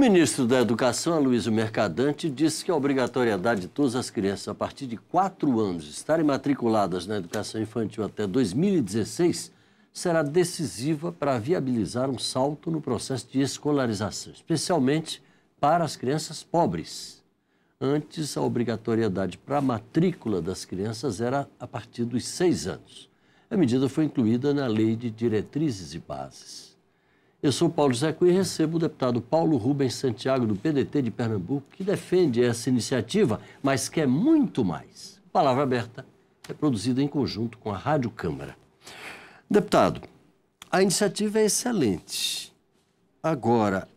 ministro da Educação, Aloysio Mercadante, disse que a obrigatoriedade de todas as crianças a partir de 4 anos estarem matriculadas na educação infantil até 2016 será decisiva para viabilizar um salto no processo de escolarização, especialmente para as crianças pobres. Antes, a obrigatoriedade para a matrícula das crianças era a partir dos 6 anos. A medida foi incluída na Lei de Diretrizes e Bases. Eu sou Paulo José Cunha e recebo o deputado Paulo Rubens Santiago, do PDT de Pernambuco, que defende essa iniciativa, mas quer muito mais. Palavra Aberta é produzida em conjunto com a Rádio Câmara. Deputado, a iniciativa é excelente. Agora,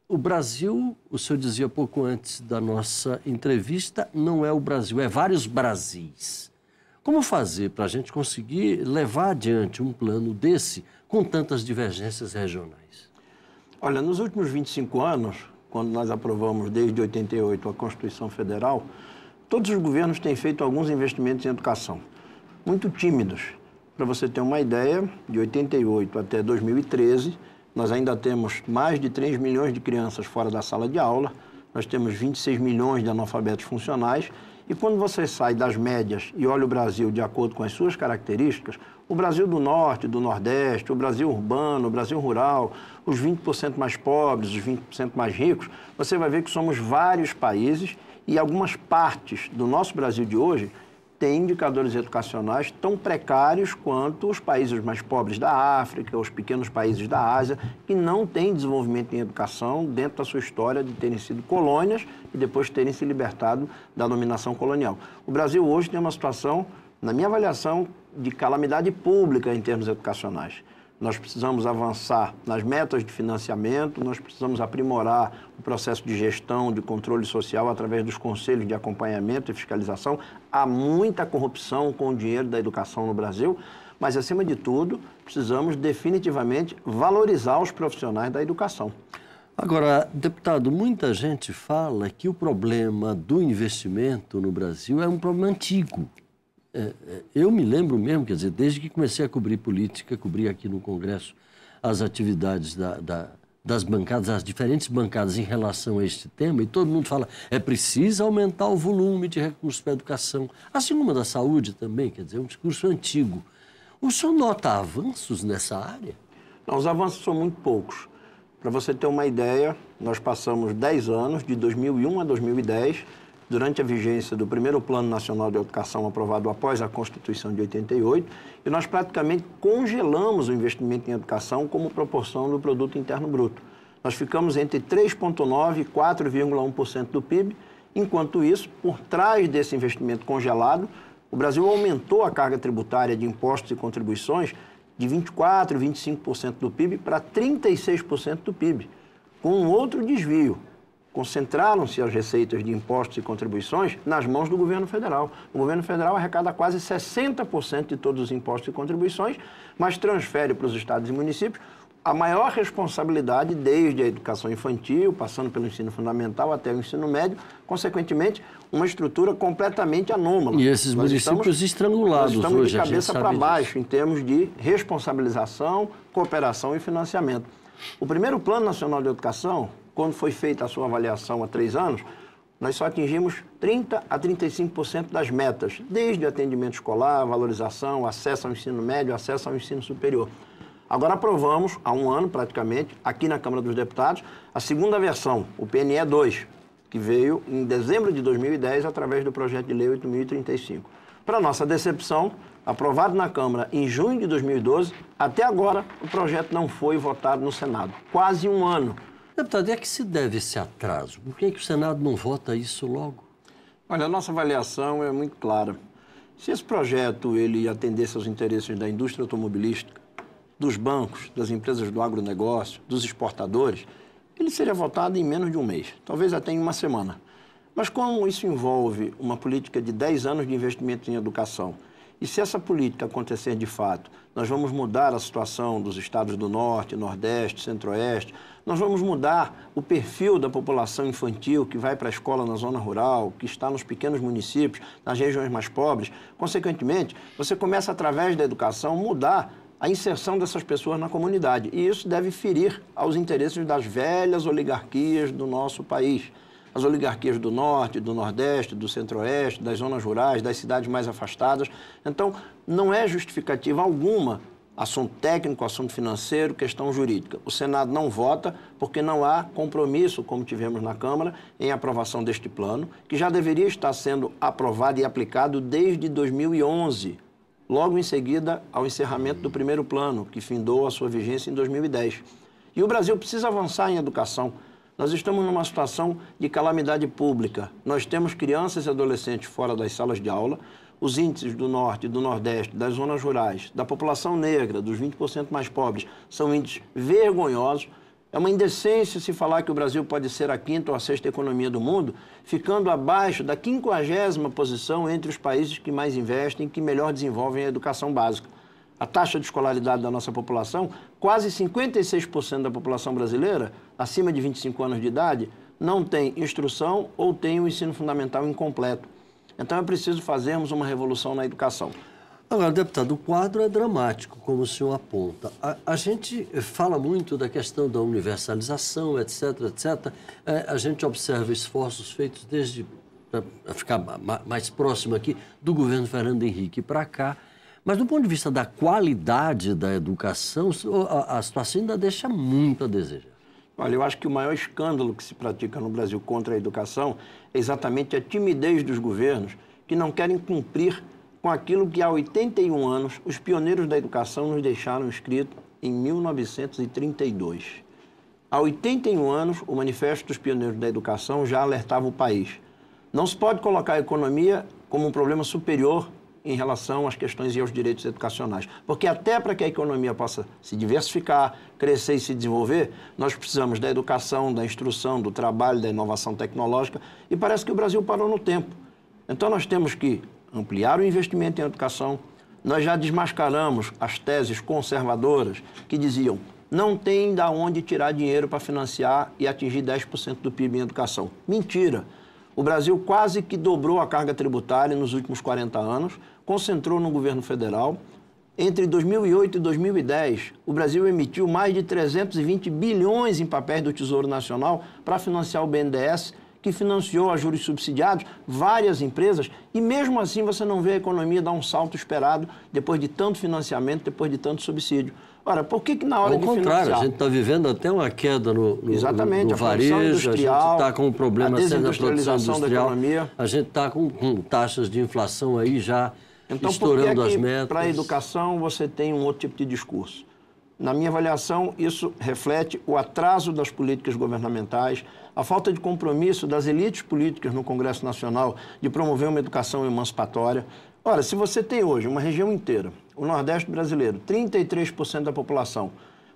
o Brasil, o senhor dizia pouco antes da nossa entrevista, não é o Brasil, é vários Brasis. Como fazer para a gente conseguir levar adiante um plano desse com tantas divergências regionais? Olha, nos últimos 25 anos, quando nós aprovamos desde 88 a Constituição Federal, todos os governos têm feito alguns investimentos em educação, muito tímidos. Para você ter uma ideia, de 88 até 2013, nós ainda temos mais de 3 milhões de crianças fora da sala de aula, nós temos 26 milhões de analfabetos funcionais, e quando você sai das médias e olha o Brasil de acordo com as suas características, o Brasil do Norte, do Nordeste, o Brasil urbano, o Brasil rural, os 20% mais pobres, os 20% mais ricos, você vai ver que somos vários países e algumas partes do nosso Brasil de hoje têm indicadores educacionais tão precários quanto os países mais pobres da África, os pequenos países da Ásia, que não têm desenvolvimento em educação dentro da sua história de terem sido colônias e depois terem se libertado da dominação colonial. O Brasil hoje tem uma situação, na minha avaliação, de calamidade pública em termos educacionais. Nós precisamos avançar nas metas de financiamento, nós precisamos aprimorar o processo de gestão, de controle social através dos conselhos de acompanhamento e fiscalização. Há muita corrupção com o dinheiro da educação no Brasil, mas, acima de tudo, precisamos definitivamente valorizar os profissionais da educação. Agora, deputado, muita gente fala que o problema do investimento no Brasil é um problema antigo. Eu me lembro mesmo, quer dizer, desde que comecei a cobrir política, cobri aqui no Congresso as atividades das bancadas, as diferentes bancadas em relação a este tema, e todo mundo fala, é preciso aumentar o volume de recursos para a educação, assim como a da saúde também, quer dizer, é um discurso antigo. O senhor nota avanços nessa área? Não, os avanços são muito poucos. Para você ter uma ideia, nós passamos 10 anos, de 2001 a 2010, durante a vigência do primeiro Plano Nacional de Educação aprovado após a Constituição de 88, e nós praticamente congelamos o investimento em educação como proporção do Produto Interno Bruto. Nós ficamos entre 3,9% e 4,1% do PIB, enquanto isso, por trás desse investimento congelado, o Brasil aumentou a carga tributária de impostos e contribuições de 24% e 25% do PIB para 36% do PIB, com um outro desvio. Concentraram-se as receitas de impostos e contribuições nas mãos do governo federal. O governo federal arrecada quase 60% de todos os impostos e contribuições, mas transfere para os estados e municípios a maior responsabilidade desde a educação infantil, passando pelo ensino fundamental até o ensino médio, consequentemente, uma estrutura completamente anômala. E esses municípios estrangulados nós estamos hoje, de cabeça para baixo em termos de responsabilização, cooperação e financiamento. O primeiro Plano Nacional de Educação, quando foi feita a sua avaliação há 3 anos, nós só atingimos 30% a 35% das metas, desde atendimento escolar, valorização, acesso ao ensino médio, acesso ao ensino superior. Agora aprovamos, há 1 ano praticamente, aqui na Câmara dos Deputados, a segunda versão, o PNE 2, que veio em dezembro de 2010 através do projeto de lei 8.035. Para nossa decepção, aprovado na Câmara em junho de 2012, até agora o projeto não foi votado no Senado. Quase 1 ano. Deputado, a que se deve esse atraso? Por que o Senado não vota isso logo? Olha, a nossa avaliação é muito clara. Se esse projeto ele atendesse aos interesses da indústria automobilística, dos bancos, das empresas do agronegócio, dos exportadores, ele seria votado em menos de 1 mês, talvez até em 1 semana. Mas como isso envolve uma política de 10 anos de investimento em educação, e se essa política acontecer de fato, nós vamos mudar a situação dos estados do Norte, Nordeste, Centro-Oeste, nós vamos mudar o perfil da população infantil que vai para a escola na zona rural, que está nos pequenos municípios, nas regiões mais pobres. Consequentemente, você começa, através da educação, mudar a inserção dessas pessoas na comunidade. E isso deve ferir aos interesses das velhas oligarquias do nosso país. As oligarquias do Norte, do Nordeste, do Centro-Oeste, das zonas rurais, das cidades mais afastadas. Então, não é justificativa alguma, assunto técnico, assunto financeiro, questão jurídica. O Senado não vota porque não há compromisso, como tivemos na Câmara, em aprovação deste plano, que já deveria estar sendo aprovado e aplicado desde 2011. Logo em seguida ao encerramento do primeiro plano, que findou a sua vigência em 2010. E o Brasil precisa avançar em educação. Nós estamos numa situação de calamidade pública. Nós temos crianças e adolescentes fora das salas de aula. Os índices do Norte, do Nordeste, das zonas rurais, da população negra, dos 20% mais pobres, são índices vergonhosos. É uma indecência se falar que o Brasil pode ser a 5ª ou a 6ª economia do mundo, ficando abaixo da 50ª posição entre os países que mais investem, que melhor desenvolvem a educação básica. A taxa de escolaridade da nossa população, quase 56% da população brasileira, acima de 25 anos de idade, não tem instrução ou tem o ensino fundamental incompleto. Então é preciso fazermos uma revolução na educação. Agora, deputado, o quadro é dramático, como o senhor aponta. A gente fala muito da questão da universalização, etc., etc. A gente observa esforços feitos desde, para ficar mais próximo aqui, do governo Fernando Henrique para cá. Mas, do ponto de vista da qualidade da educação, a situação ainda deixa muito a desejar. Olha, eu acho que o maior escândalo que se pratica no Brasil contra a educação é exatamente a timidez dos governos que não querem cumprir com aquilo que há 81 anos os pioneiros da educação nos deixaram escrito em 1932. Há 81 anos, o Manifesto dos Pioneiros da Educação já alertava o país. Não se pode colocar a economia como um problema superior em relação às questões e aos direitos educacionais. Porque até para que a economia possa se diversificar, crescer e se desenvolver, nós precisamos da educação, da instrução, do trabalho, da inovação tecnológica, e parece que o Brasil parou no tempo. Então nós temos que ampliar o investimento em educação. Nós já desmascaramos as teses conservadoras que diziam não tem de onde tirar dinheiro para financiar e atingir 10% do PIB em educação. Mentira! O Brasil quase que dobrou a carga tributária nos últimos 40 anos, concentrou no governo federal. Entre 2008 e 2010, o Brasil emitiu mais de 320 bilhões em papéis do Tesouro Nacional para financiar o BNDES, que financiou a juros subsidiados várias empresas, e mesmo assim você não vê a economia dar um salto esperado depois de tanto financiamento, depois de tanto subsídio. Ora, por que na hora de financiar... Ao contrário, a gente está vivendo até uma queda no varejo, a gente está com um problema sério na produção industrial, a gente está com taxas de inflação aí já estourando as metas. Para a educação você tem um outro tipo de discurso? Na minha avaliação, isso reflete o atraso das políticas governamentais, a falta de compromisso das elites políticas no Congresso Nacional de promover uma educação emancipatória. Ora, se você tem hoje uma região inteira, o Nordeste brasileiro, 33% da população,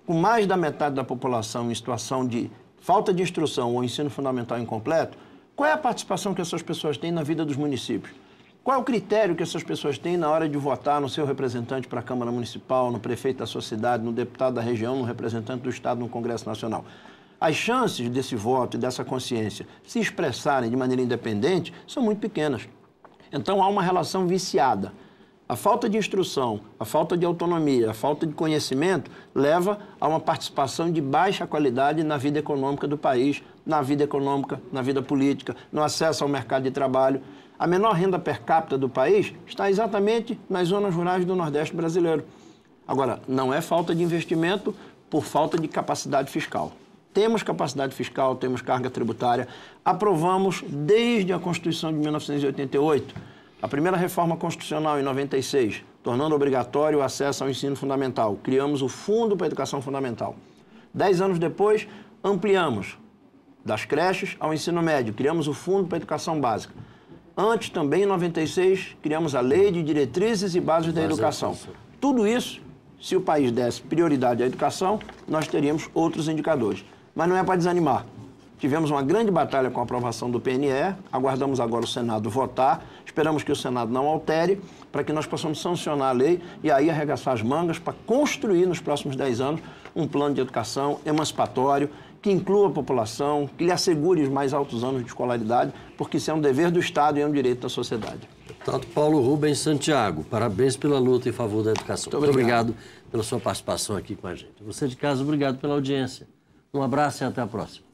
com mais da metade da população em situação de falta de instrução ou ensino fundamental incompleto, qual é a participação que essas pessoas têm na vida dos municípios? Qual é o critério que essas pessoas têm na hora de votar no seu representante para a Câmara Municipal, no prefeito da sua cidade, no deputado da região, no representante do Estado no Congresso Nacional? As chances desse voto e dessa consciência se expressarem de maneira independente são muito pequenas. Então há uma relação viciada. A falta de instrução, a falta de autonomia, a falta de conhecimento leva a uma participação de baixa qualidade na vida econômica do país, na vida econômica, na vida política, no acesso ao mercado de trabalho. A menor renda per capita do país está exatamente nas zonas rurais do Nordeste brasileiro. Agora, não é falta de investimento por falta de capacidade fiscal. Temos capacidade fiscal, temos carga tributária. Aprovamos desde a Constituição de 1988, a primeira reforma constitucional em 96, tornando obrigatório o acesso ao ensino fundamental. Criamos o Fundo para a Educação Fundamental. 10 anos depois, ampliamos das creches ao ensino médio. Criamos o Fundo para a Educação Básica. Antes, também em 96, criamos a Lei de Diretrizes e Bases da Educação. Tudo isso, se o país desse prioridade à educação, nós teríamos outros indicadores. Mas não é para desanimar. Tivemos uma grande batalha com a aprovação do PNE, aguardamos agora o Senado votar, esperamos que o Senado não altere, para que nós possamos sancionar a lei e aí arregaçar as mangas para construir nos próximos 10 anos um plano de educação emancipatório, que inclua a população, que lhe assegure os mais altos anos de escolaridade, porque isso é um dever do Estado e é um direito da sociedade. Deputado Paulo Rubens Santiago, parabéns pela luta em favor da educação. Muito obrigado pela sua participação aqui com a gente. Você de casa, obrigado pela audiência. Um abraço e até a próxima.